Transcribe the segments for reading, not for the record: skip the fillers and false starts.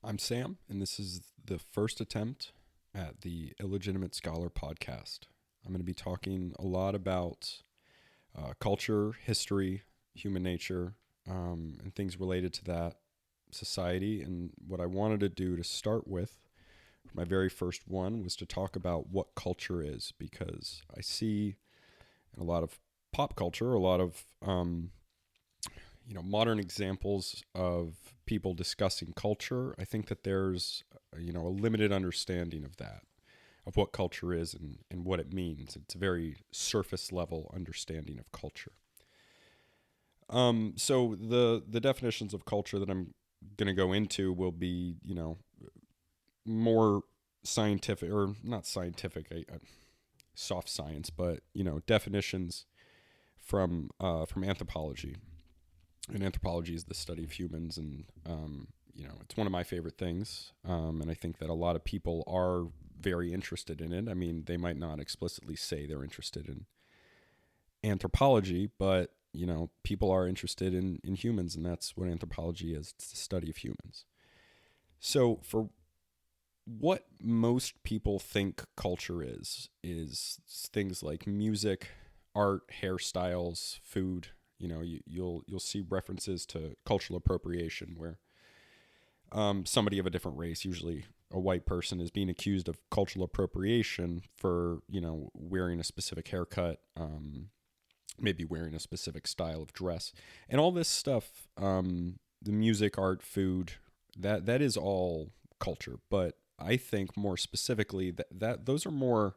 I'm Sam, and this is the first attempt at the Illegitimate Scholar podcast. I'm going to be talking a lot about culture, history, human nature, and things related to that, society. And what I wanted to do to start with, my very first one, was to talk about what culture is, because I see in a lot of pop culture, a lot of modern examples of people discussing culture. I think that there's a limited understanding of that, of what culture is and what it means. It's a very surface level understanding of culture. So the definitions of culture that I'm going to go into will be more scientific, or not scientific, soft science, but definitions from anthropology. And anthropology is the study of humans, and it's one of my favorite things. And I think that a lot of people are very interested in it. I mean, they might not explicitly say they're interested in anthropology, but people are interested in humans, and that's what anthropology is. It's the study of humans. So for what most people think culture is things like music, art, hairstyles, food. You'll see references to cultural appropriation, where somebody of a different race, usually a white person, is being accused of cultural appropriation for wearing a specific haircut, maybe wearing a specific style of dress, and all this stuff. The music, art, food, that is all culture. But I think more specifically that those are more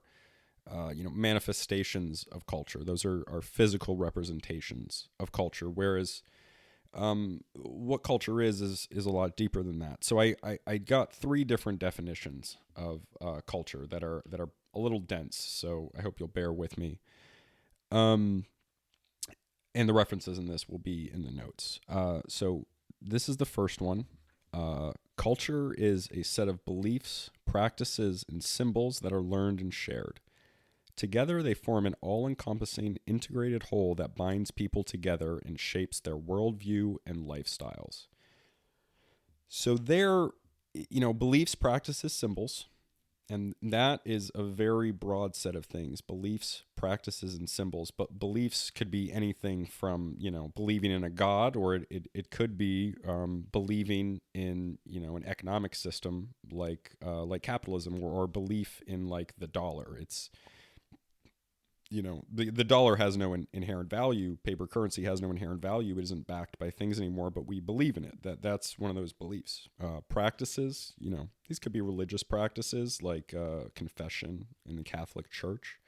manifestations of culture. Those are physical representations of culture, whereas what culture is a lot deeper than that. So I got three different definitions of culture that are a little dense. So I hope you'll bear with me. And the references in this will be in the notes. So this is the first one. Culture is a set of beliefs, practices, and symbols that are learned and shared. Together, they form an all-encompassing, integrated whole that binds people together and shapes their worldview and lifestyles. So they're, beliefs, practices, symbols, and that is a very broad set of things. Beliefs, practices, and symbols. But beliefs could be anything from, believing in a god, or it could be believing in, an economic system like capitalism, or belief in like the dollar. It's the dollar has no inherent value. Paper currency has no inherent value. It isn't backed by things anymore, but we believe in it. That's one of those beliefs. Practices, these could be religious practices like confession in the Catholic Church,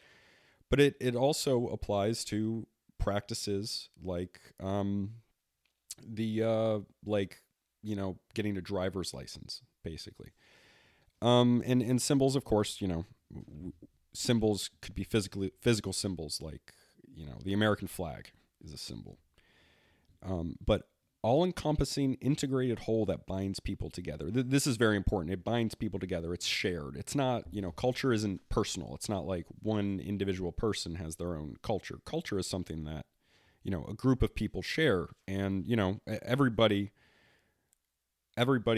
but it also applies to practices like getting a driver's license, basically. And symbols, of course, symbols could be physical symbols, like the American flag is a symbol, but all-encompassing, integrated whole that binds people together. This is very important. It binds people together. It's shared. It's not, culture isn't personal. It's not like one individual person has their own culture. Culture is something that a group of people share, and everybody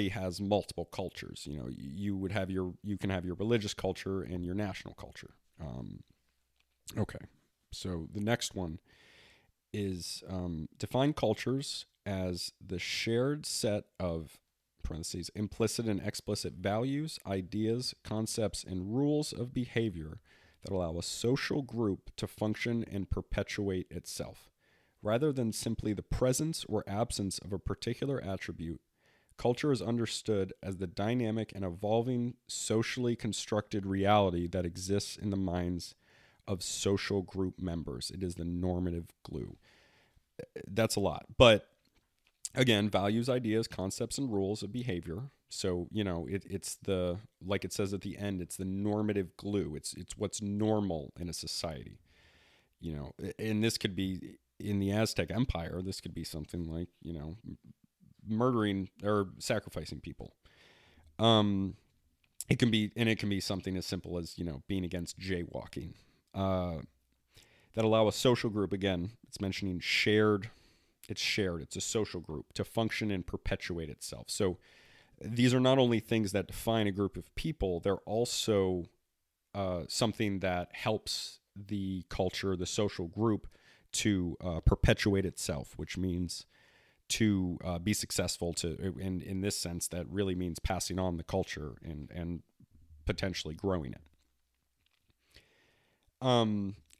has multiple cultures. You can have your religious culture and your national culture. Okay, so the next one is define cultures as the shared set of parentheses implicit and explicit values, ideas, concepts, and rules of behavior that allow a social group to function and perpetuate itself, rather than simply the presence or absence of a particular attribute. Culture is understood as the dynamic and evolving socially constructed reality that exists in the minds of social group members. It is the normative glue. That's a lot. But again, values, ideas, concepts, and rules of behavior. So, it's the, like it says at the end, it's the normative glue. It's what's normal in a society. And this could be in the Aztec Empire. This could be something like, murdering or sacrificing people. It can be something as simple as being against jaywalking. That allow a social group, again, it's mentioning shared. It's shared. It's a social group to function and perpetuate itself. So these are not only things that define a group of people, they're also something that helps the culture, the social group, to perpetuate itself, which means to be successful. In this sense, that really means passing on the culture and potentially growing it.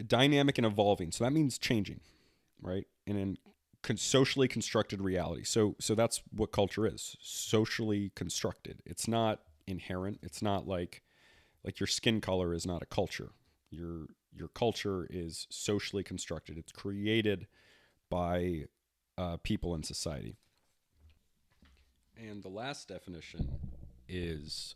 Dynamic and evolving. So that means changing, right? And in socially constructed reality. So that's what culture is. Socially constructed. It's not inherent. It's not like your skin color is not a culture. Your culture is socially constructed. It's created by people in society. And the last definition is,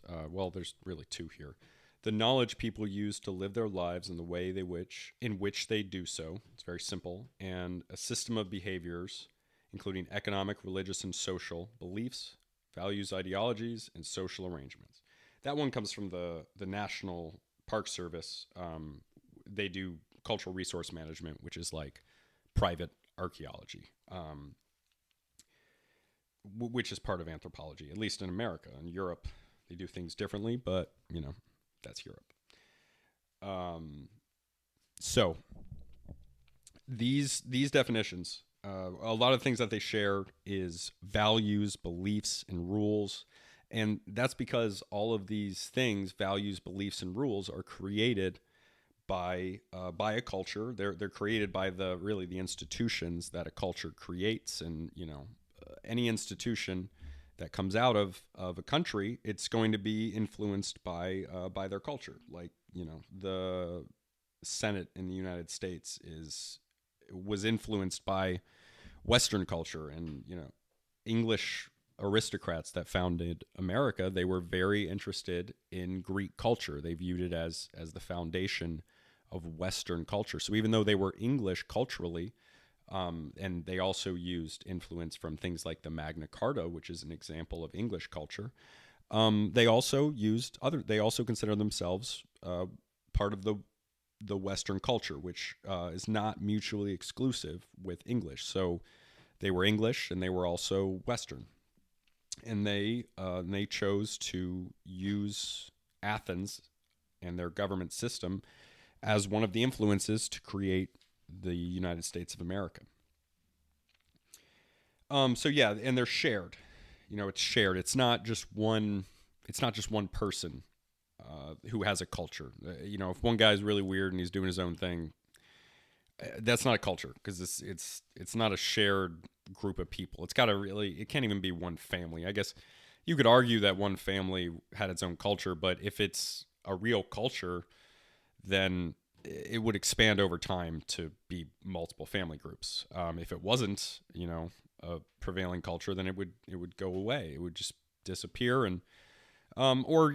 there's really two here. The knowledge people use to live their lives in the way in which they do so. It's very simple. And a system of behaviors, including economic, religious, and social beliefs, values, ideologies, and social arrangements. That one comes from the National Park Service. They do cultural resource management, which is like private archaeology, which is part of anthropology, at least in America. In Europe, they do things differently, but, that's Europe. So these definitions, a lot of things that they share is values, beliefs, and rules. And that's because all of these things, values, beliefs, and rules, are created by a culture. They're created by the institutions that a culture creates. And any institution that comes out of a country, it's going to be influenced by their culture. Like the Senate in the United States was influenced by Western culture, and English aristocrats that founded America, they were very interested in Greek culture. They viewed it as the foundation of Western culture. So even though they were English culturally, and they also used influence from things like the Magna Carta, which is an example of English culture, they also consider themselves part of the Western culture, which is not mutually exclusive with English. So they were English and they were also Western. And they chose to use Athens and their government system as one of the influences to create the United States of America. So yeah, and they're shared. It's shared. It's not just one person who has a culture. If one guy's really weird and he's doing his own thing, that's not a culture, because it's not a shared group of people. It can't even be one family. I guess you could argue that one family had its own culture, but if it's a real culture, then it would expand over time to be multiple family groups. If it wasn't, a prevailing culture, then it would go away. It would just disappear and or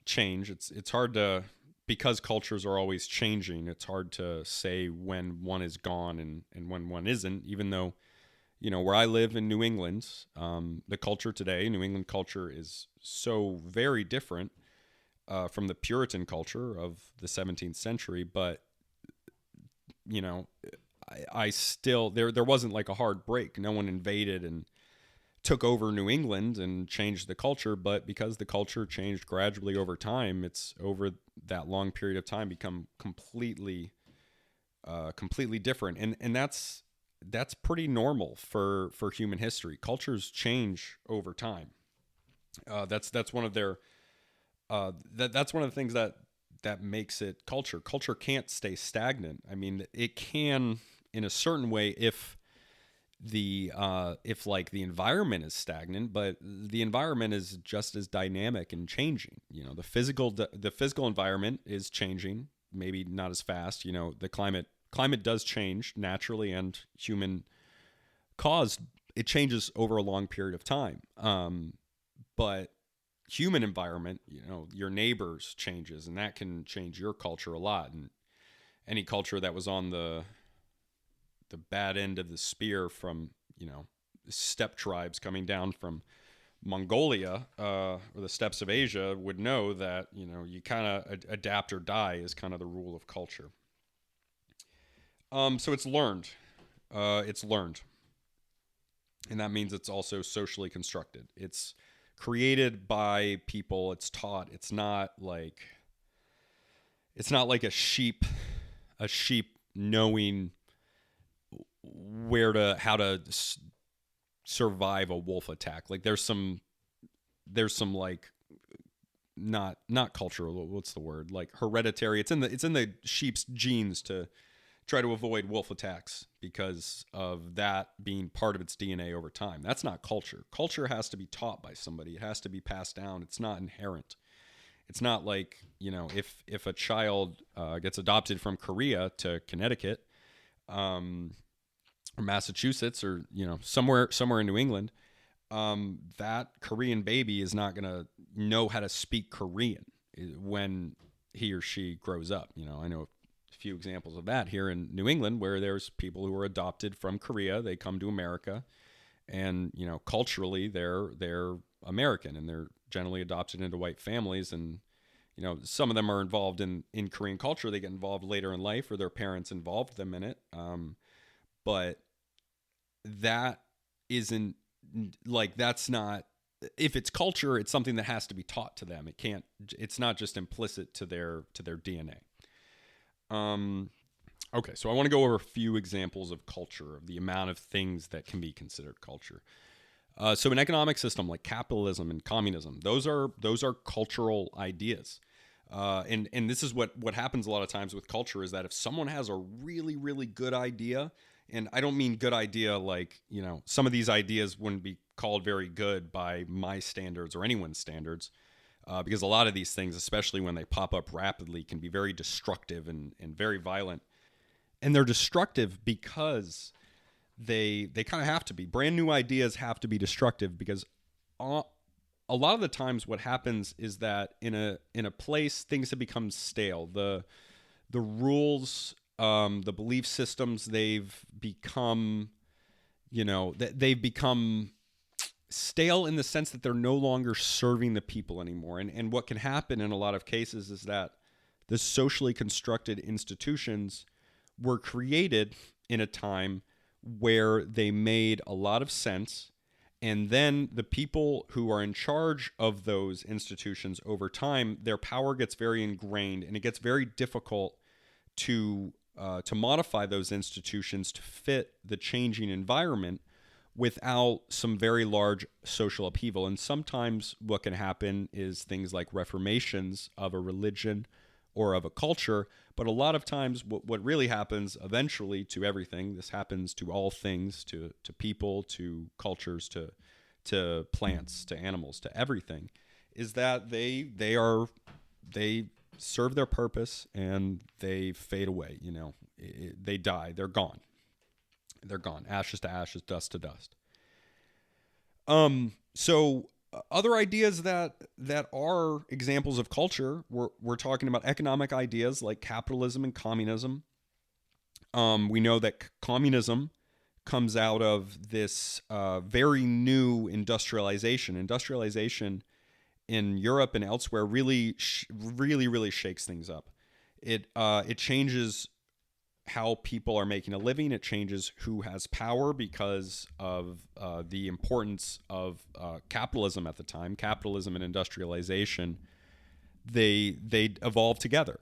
change. It's hard to, because cultures are always changing. It's hard to say when one is gone and when one isn't. Even though where I live in New England, the culture today, New England culture, is so very different from the Puritan culture of the 17th century. But I still, there wasn't like a hard break. No one invaded and took over New England and changed the culture, but because the culture changed gradually over time, it's over that long period of time become completely different. And that's pretty normal for human history. Cultures change over time. That's one of their that's one of the things that makes it culture. Culture can't stay stagnant. I mean, it can in a certain way if the environment is stagnant, but the environment is just as dynamic and changing. The physical environment is changing, maybe not as fast. The climate does change naturally and human caused. It changes over a long period of time. But human environment, your neighbors changes, and that can change your culture a lot. And any culture that was on the bad end of the spear from, steppe tribes coming down from Mongolia or the steppes of Asia would know that, you kind of adapt or die is kind of the rule of culture. So it's learned. And that means it's also socially constructed. It's created by people. It's taught. It's not like a sheep knowing how to survive a wolf attack. Like there's some like not cultural. What's the word? Like hereditary. It's in the sheep's genes to try to avoid wolf attacks because of that being part of its DNA over time. That's not culture. Culture has to be taught by somebody. It has to be passed down. It's not inherent. It's not like, if a child gets adopted from Korea to Connecticut, or Massachusetts, or somewhere in New England, that Korean baby is not going to know how to speak Korean when he or she grows up. I know a few examples of that here in New England, where there's people who are adopted from Korea. They come to America, and culturally they're American, and they're generally adopted into white families. And some of them are involved in Korean culture. They get involved later in life, or their parents involved them in it. But that isn't that's not, if it's culture, it's something that has to be taught to them. It's not just implicit to their DNA. Okay, so I want to go over a few examples of culture, of the amount of things that can be considered culture. So an economic system like capitalism and communism, those are cultural ideas. And this is what happens a lot of times with culture, is that if someone has a really, really good idea, and I don't mean good idea like, some of these ideas wouldn't be called very good by my standards or anyone's standards, because a lot of these things, especially when they pop up rapidly, can be very destructive and very violent. And they're destructive because they kind of have to be. Brand new ideas have to be destructive, because a lot of the times what happens is that in a place, things have become stale. The rules, the belief systems, they've become stale in the sense that they're no longer serving the people anymore. And what can happen in a lot of cases is that the socially constructed institutions were created in a time where they made a lot of sense, and then the people who are in charge of those institutions over time, their power gets very ingrained, and it gets very difficult to modify those institutions to fit the changing environment without some very large social upheaval. And sometimes what can happen is things like reformations of a religion or of a culture. But a lot of times what really happens eventually to everything, this happens to all things, to people, to cultures, to plants, to animals, to everything, is that they serve their purpose and they fade away. They die. They're gone. They're gone. Ashes to ashes, dust to dust. So other ideas that are examples of culture, we're talking about economic ideas like capitalism and communism. We know that communism comes out of this very new industrialization. Industrialization in Europe and elsewhere really shakes things up. It changes how people are making a living. It changes who has power because of the importance of capitalism at the time. Capitalism and industrialization, they evolve together.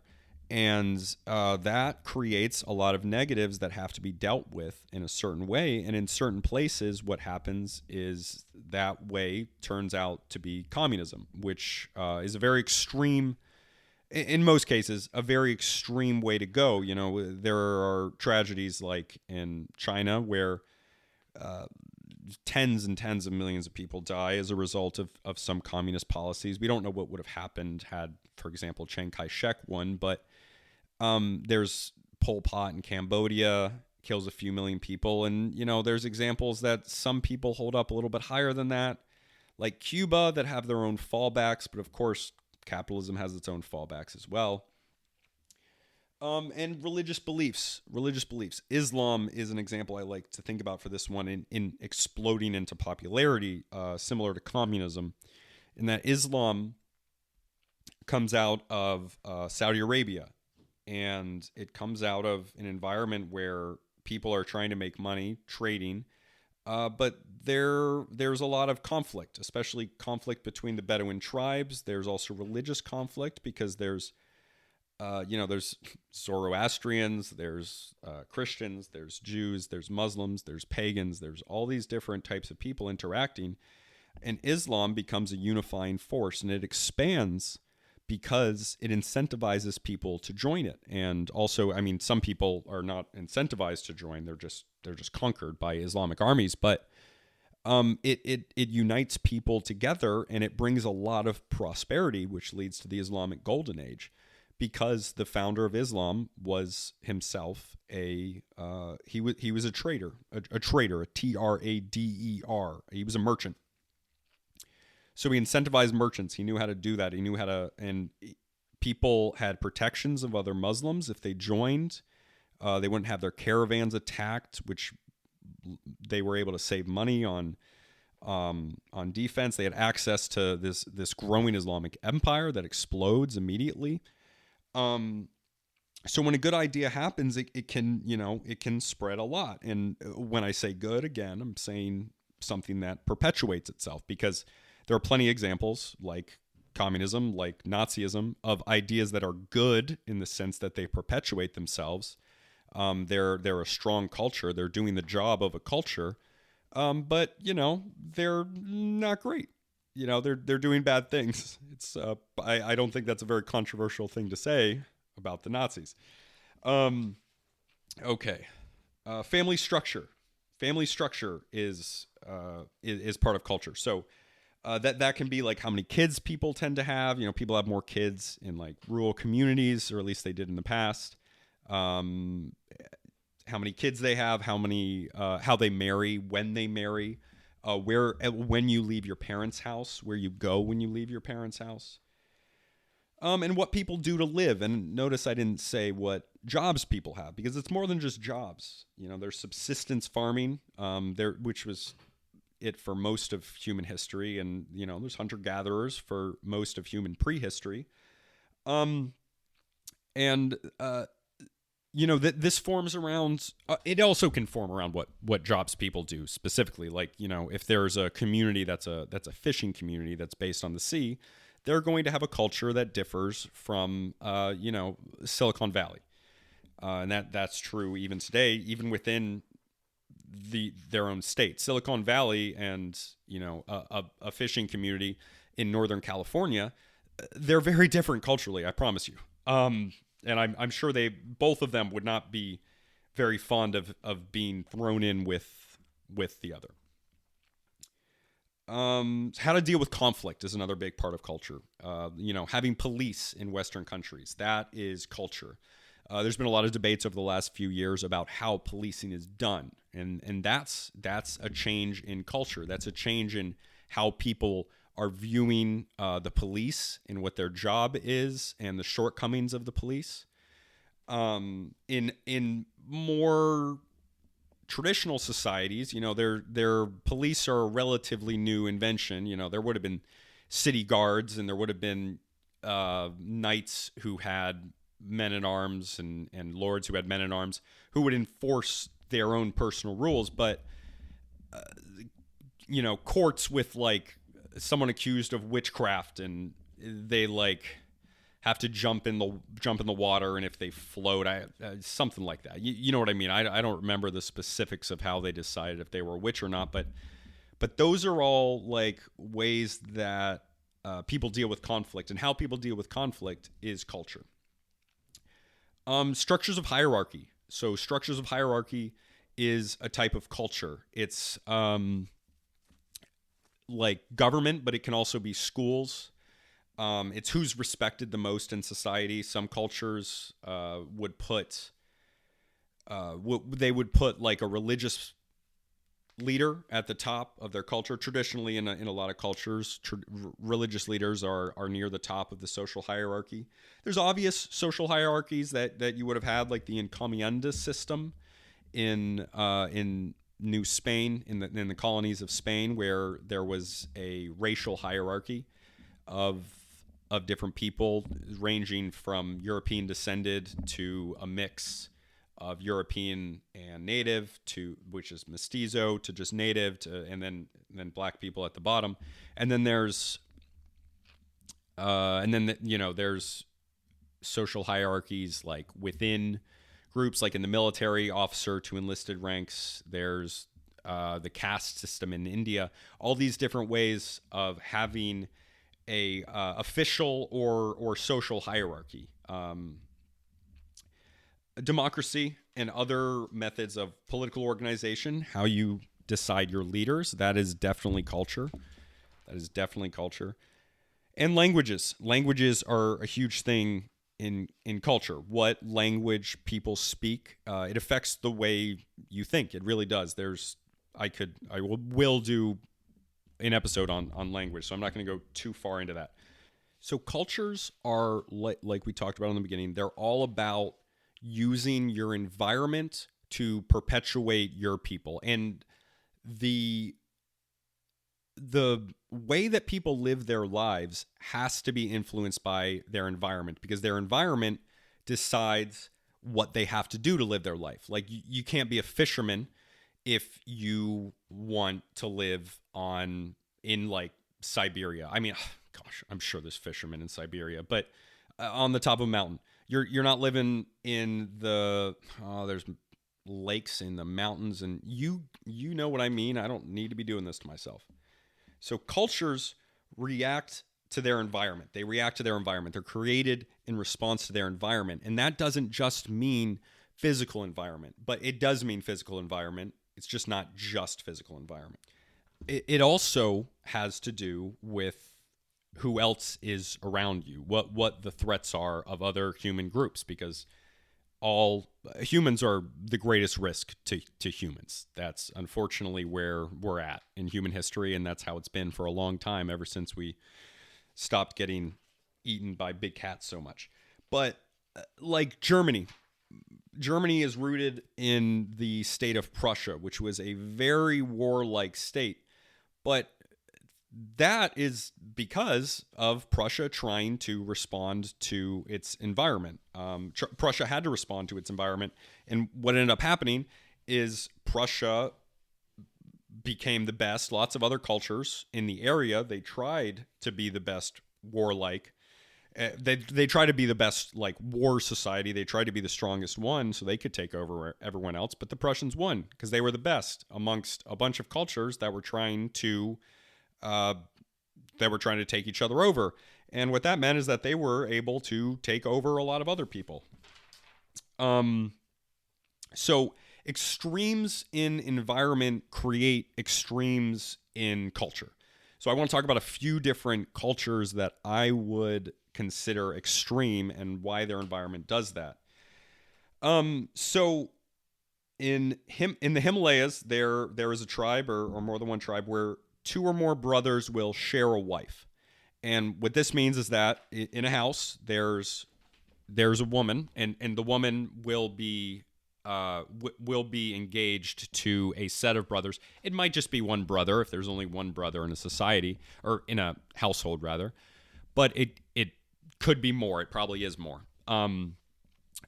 And that creates a lot of negatives that have to be dealt with in a certain way. And in certain places, what happens is that way turns out to be communism, which is a very extreme, in most cases, a very extreme way to go. There are tragedies like in China where tens and tens of millions of people die as a result of some communist policies. We don't know what would have happened had, for example, Chiang Kai-shek won, but there's Pol Pot in Cambodia, kills a few million people. And, there's examples that some people hold up a little bit higher than that, like Cuba, that have their own fallbacks. But of course, capitalism has its own fallbacks as well. And religious beliefs. Islam is an example I like to think about for this one in exploding into popularity, similar to communism, in that Islam comes out of Saudi Arabia. And it comes out of an environment where people are trying to make money trading. But there's a lot of conflict, especially conflict between the Bedouin tribes. There's also religious conflict because there's Zoroastrians, there's Christians, there's Jews, there's Muslims, there's pagans, there's all these different types of people interacting. And Islam becomes a unifying force, and it expands because it incentivizes people to join it. And also, I mean, some people are not incentivized to join; they're just conquered by Islamic armies. But it unites people together, and it brings a lot of prosperity, which leads to the Islamic Golden Age, because the founder of Islam was himself he was a trader, a trader, a trader. He was a merchant. So he incentivized merchants. He knew how to do that. He knew how to, and people had protections of other Muslims if they joined. They wouldn't have their caravans attacked, which they were able to save money on defense. They had access to this growing Islamic empire that explodes immediately. So when a good idea happens, it can spread a lot. And when I say good, again, I'm saying something that perpetuates itself, because there are plenty of examples like communism, like Nazism, of ideas that are good in the sense that they perpetuate themselves. They're a strong culture. They're doing the job of a culture, but they're not great. They're doing bad things. It's I don't think that's a very controversial thing to say about the Nazis. Okay, family structure. Family structure is part of culture. So that can be like how many kids people tend to have. People have more kids in like rural communities, or at least they did in the past. How many kids they have, how they marry, when they marry, when you leave your parents' house, where you go when you leave your parents' house, and what people do to live. And notice I didn't say what jobs people have, because it's more than just jobs. There's subsistence farming, which was it for most of human history, and there's hunter-gatherers for most of human prehistory. This forms around. It also can form around what jobs people do specifically. Like if there's a community that's a fishing community that's based on the sea, they're going to have a culture that differs from Silicon Valley, and that's true even today, even within their own state. Silicon Valley and a fishing community in Northern California, they're very different culturally, I promise you. And I'm sure both of them would not be very fond of being thrown in with the other. How to deal with conflict is another big part of culture. Having police in Western countries, that is culture. There's been a lot of debates over the last few years about how policing is done, and that's a change in culture. That's a change in how people are viewing the police and what their job is, and the shortcomings of the police. In more traditional societies, their police are a relatively new invention. There would have been city guards, and there would have been knights who had men at arms, and lords who had men at arms who would enforce their own personal rules. But courts with like someone accused of witchcraft, and they like have to jump in the water, and if they float, something like that. You know what I mean? I don't remember the specifics of how they decided if they were a witch or not, but those are all like ways that people deal with conflict, and how people deal with conflict is culture. Structures of hierarchy. So structures of hierarchy is a type of culture. It's like government, but it can also be schools. It's who's respected the most in society. Some cultures would put like a religious leader at the top of their culture. Traditionally, in a lot of cultures, religious leaders are near the top of the social hierarchy. There's obvious social hierarchies that you would have had, like the encomienda system in New Spain, in the colonies of Spain, where there was a racial hierarchy of different people, ranging from European descended to a mix of European and native, to which is mestizo, to just native, to and then black people at the bottom, and then there's there's social hierarchies like within groups, like in the military, officer to enlisted ranks. There's the caste system in India. All these different ways of having a official or social hierarchy. Democracy and other methods of political organization, how you decide your leaders, that is definitely culture. And languages. Languages are a huge thing in culture. What language people speak, it affects the way you think. It really does. I will do an episode on language, so I'm not going to go too far into that. So cultures are, like we talked about in the beginning, they're all about using your environment to perpetuate your people. And the way that people live their lives has to be influenced by their environment, because their environment decides what they have to do to live their life. Like you can't be a fisherman if you want to live in like Siberia. I mean, gosh, I'm sure there's fishermen in Siberia, but on the top of a mountain. You're not living in there's lakes in the mountains, and you know what I mean. I don't need to be doing this to myself. So cultures react to their environment. They react to their environment. They're created in response to their environment. And that doesn't just mean physical environment, but it does mean physical environment. It's just not just physical environment. It also has to do with who else is around you, what the threats are of other human groups, because all humans are the greatest risk to humans. That's unfortunately where we're at in human history, and that's how it's been for a long time, ever since we stopped getting eaten by big cats so much. But like Germany is rooted in the state of Prussia, which was a very warlike state, but that is because of Prussia trying to respond to its environment. Prussia had to respond to its environment. And what ended up happening is Prussia became the best. Lots of other cultures in the area, they tried to be the best warlike. They tried to be the best like war society. They tried to be the strongest one so they could take over everyone else. But the Prussians won because they were the best amongst a bunch of cultures that were trying to take each other over. And what that meant is that they were able to take over a lot of other people. So extremes in environment create extremes in culture. So I want to talk about a few different cultures that I would consider extreme and why their environment does that. So in the Himalayas, there is a tribe or more than one tribe where 2 or more brothers will share a wife. And what this means is that in a house, there's a woman, and the woman will be engaged to a set of brothers. It might just be one brother if there's only one brother in a society, or in a household rather, but it could be more. It probably is more.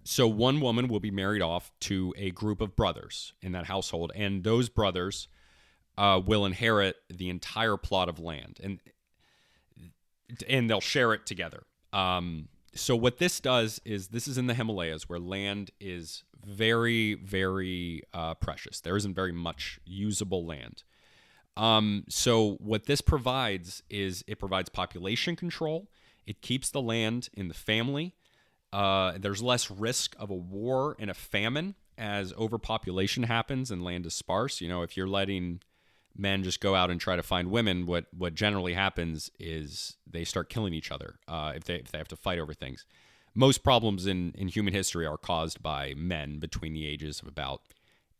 So one woman will be married off to a group of brothers in that household, and those brothers will inherit the entire plot of land, and they'll share it together. So what this does is, this is in the Himalayas, where land is very, very precious. There isn't very much usable land. So what this provides is it provides population control. It keeps the land in the family. There's less risk of a war and a famine as overpopulation happens and land is sparse. You know, if you're letting men just go out and try to find women, what generally happens is they start killing each other if they have to fight over things. Most problems in human history are caused by men between the ages of about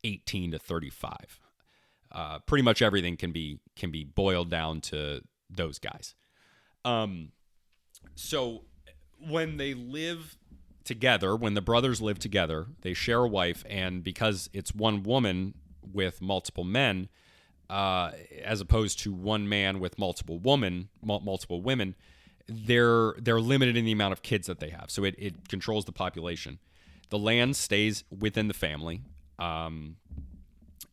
18 to 35. Pretty much everything can be boiled down to those guys. So when they live together, when the brothers live together, they share a wife, and because it's one woman with multiple men, as opposed to one man with multiple women, they're limited in the amount of kids that they have. So it controls the population. the land stays within the family. And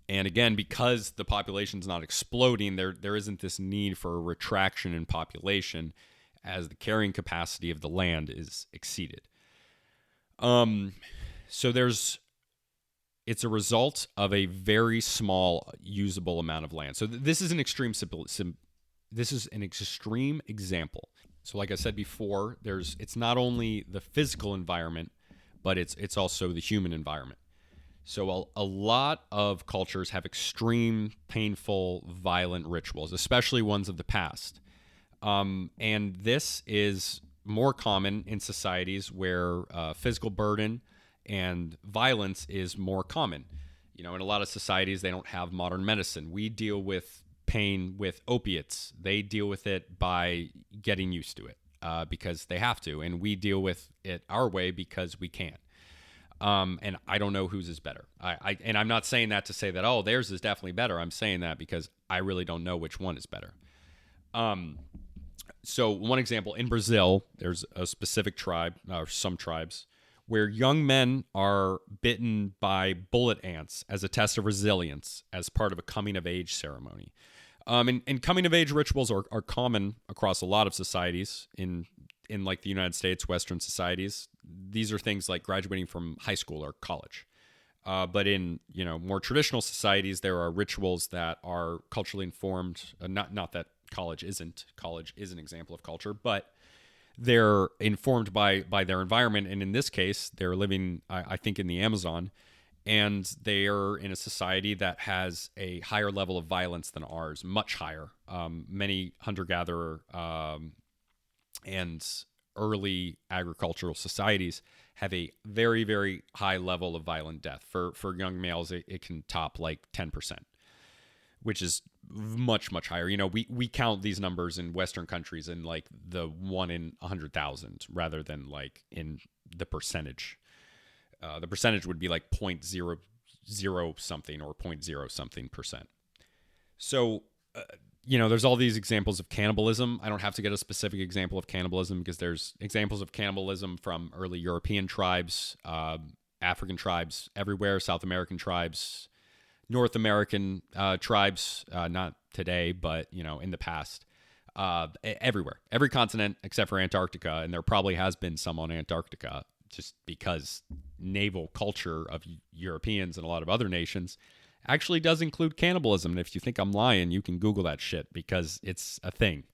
again, because the population's not exploding, there isn't this need for a retraction in population as the carrying capacity of the land is exceeded. So it's a result of a very small usable amount of land. So this is an extreme example. So like I said before, it's not only the physical environment, but it's also the human environment. So a lot of cultures have extreme, painful, violent rituals, especially ones of the past. And this is more common in societies where physical burden and violence is more common. In a lot of societies, they don't have modern medicine. We deal with pain with opiates. They deal with it by getting used to it because they have to. And we deal with it our way because we can. And I don't know whose is better. And I'm not saying that to say that, oh, theirs is definitely better. I'm saying that because I really don't know which one is better. So one example, in Brazil, there's a specific tribe, or some tribes, where young men are bitten by bullet ants as a test of resilience as part of a coming-of-age ceremony. And coming-of-age rituals are common across a lot of societies in like the United States, Western societies. These are things like graduating from high school or college. But in more traditional societies, there are rituals that are culturally informed. Not that college isn't. College is an example of culture, but they're informed by their environment. And in this case, they're living, I think, in the Amazon, and they are in a society that has a higher level of violence than ours, much higher. Many hunter-gatherer and early agricultural societies have a very, very high level of violent death. For young males, it can top like 10%, which is much, much higher. We count these numbers in Western countries in like the 1 in 100,000 rather than like in the percentage. The percentage would be like 0.00 something or 0.0 something percent. So, there's all these examples of cannibalism. I don't have to get a specific example of cannibalism because there's examples of cannibalism from early European tribes, African tribes everywhere, South American tribes, North American tribes, not today, but, in the past, everywhere, every continent except for Antarctica. And there probably has been some on Antarctica just because naval culture of Europeans and a lot of other nations actually does include cannibalism. And if you think I'm lying, you can Google that shit because it's a thing.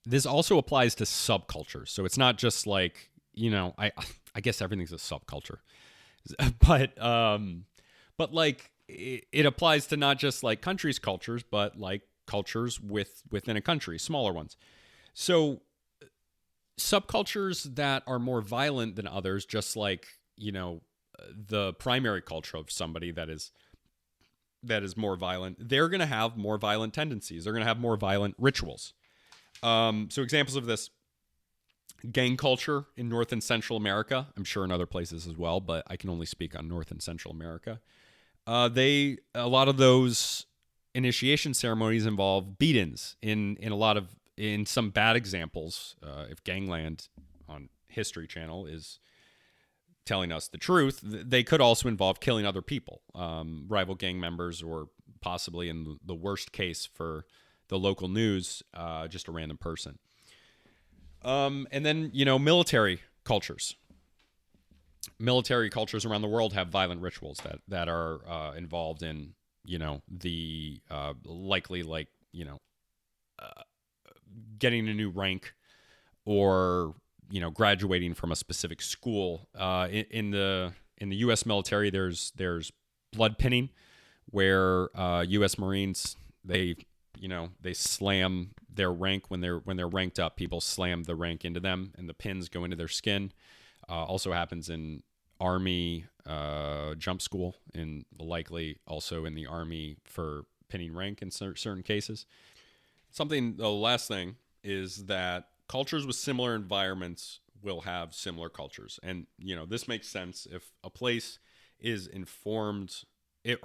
This also applies to subcultures. So it's not just like, I guess everything's a subculture, but like it applies to not just like countries' cultures, but like cultures within a country, smaller ones. So subcultures that are more violent than others, just like, the primary culture of somebody that is more violent, they're going to have more violent tendencies. They're going to have more violent rituals. So examples of this: gang culture in North and Central America. I'm sure in other places as well, but I can only speak on North and Central America. A lot of those initiation ceremonies involve beat-ins in some bad examples. If Gangland on History Channel is telling us the truth, they could also involve killing other people, rival gang members, or possibly in the worst case for the local news, just a random person. And then, military cultures. Military cultures around the world have violent rituals that are involved in, the likely like, getting a new rank or, graduating from a specific school. In the U.S. military, there's blood pinning, where U.S. Marines, they slam their rank when they're ranked up. People slam the rank into them, and the pins go into their skin. Also happens in Army jump school, and likely also in the Army for pinning rank in certain cases. The last thing is that cultures with similar environments will have similar cultures. And, this makes sense if a place is informed, if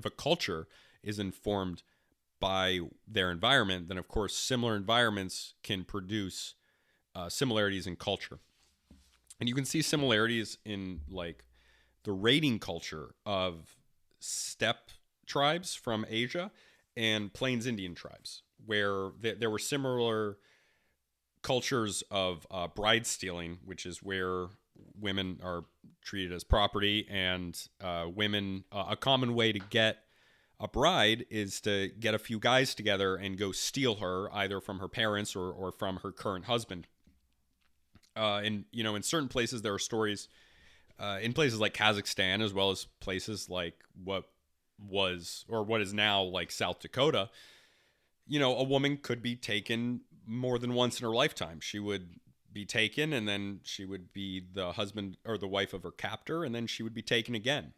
a culture is informed by their environment, then of course similar environments can produce similarities in culture. And you can see similarities in like the raiding culture of steppe tribes from Asia and Plains Indian tribes, where there were similar cultures of bride stealing, which is where women are treated as property, and women, a common way to get a bride is to get a few guys together and go steal her either from her parents or from her current husband. And, you know, in certain places, there are stories in places like Kazakhstan, as well as places like what was or what is now like South Dakota. You know, a woman could be taken more than once in her lifetime. She would be taken, and then she would be the husband or the wife of her captor, and then she would be taken again.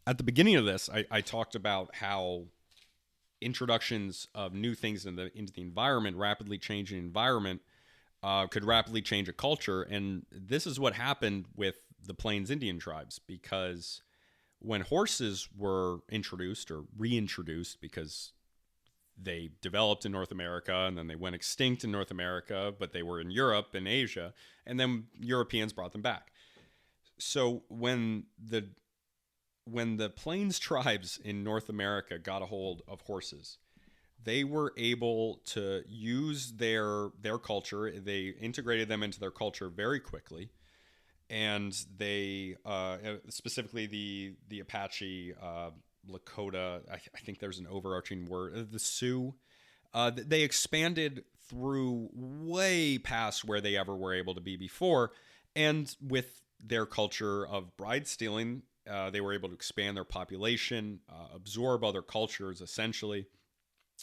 At the beginning of this, I talked about how introductions of new things into the environment, rapidly changing environment, could rapidly change a culture. And this is what happened with the Plains Indian tribes, because when horses were introduced or reintroduced, because they developed in North America and then they went extinct in North America, but they were in Europe and Asia, and then Europeans brought them back. So when the Plains tribes in North America got a hold of horses, they were able to use their culture. They integrated them into their culture very quickly, and they specifically the Apache, Lakota. I think there's an overarching word. The Sioux. They expanded through way past where they ever were able to be before, and with their culture of bride stealing, they were able to expand their population, absorb other cultures, essentially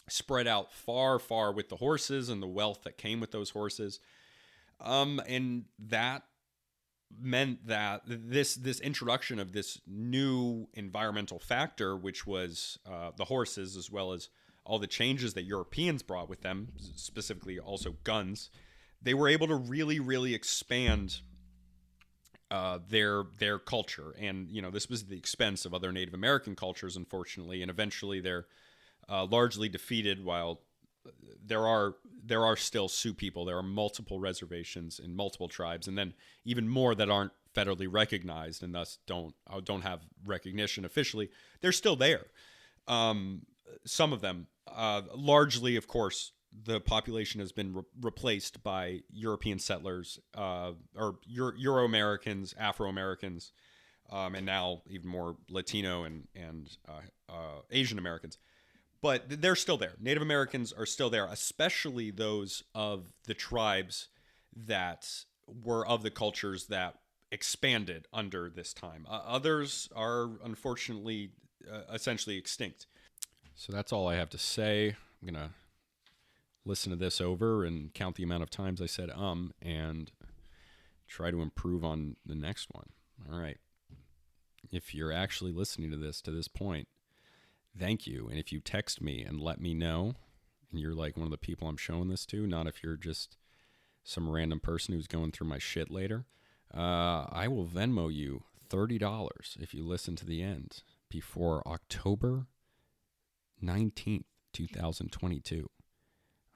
spread out far, far with the horses and the wealth that came with those horses. And that meant that this introduction of this new environmental factor, which was the horses, as well as all the changes that Europeans brought with them, specifically also guns, they were able to really, really expand their culture. And, you know, this was at the expense of other Native American cultures, unfortunately, and eventually they're largely defeated. While there are still Sioux people, there are multiple reservations in multiple tribes, and then even more that aren't federally recognized and thus don't have recognition officially. They're still there. Some of them, largely, of course, the population has been replaced by European settlers, or Euro Americans, Afro Americans, and now even more Latino and Asian Americans. But they're still there. Native Americans are still there, especially those of the tribes that were of the cultures that expanded under this time. Others are unfortunately essentially extinct. So that's all I have to say. I'm going to listen to this over and count the amount of times I said and try to improve on the next one. All right. If you're actually listening to this point, thank you. And if you text me and let me know, and you're like one of the people I'm showing this to, not if you're just some random person who's going through my shit later, I will Venmo you $30 if you listen to the end before October 19th, 2022.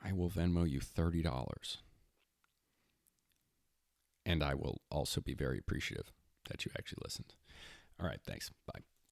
I will Venmo you $30. And I will also be very appreciative that you actually listened. All right, thanks. Bye.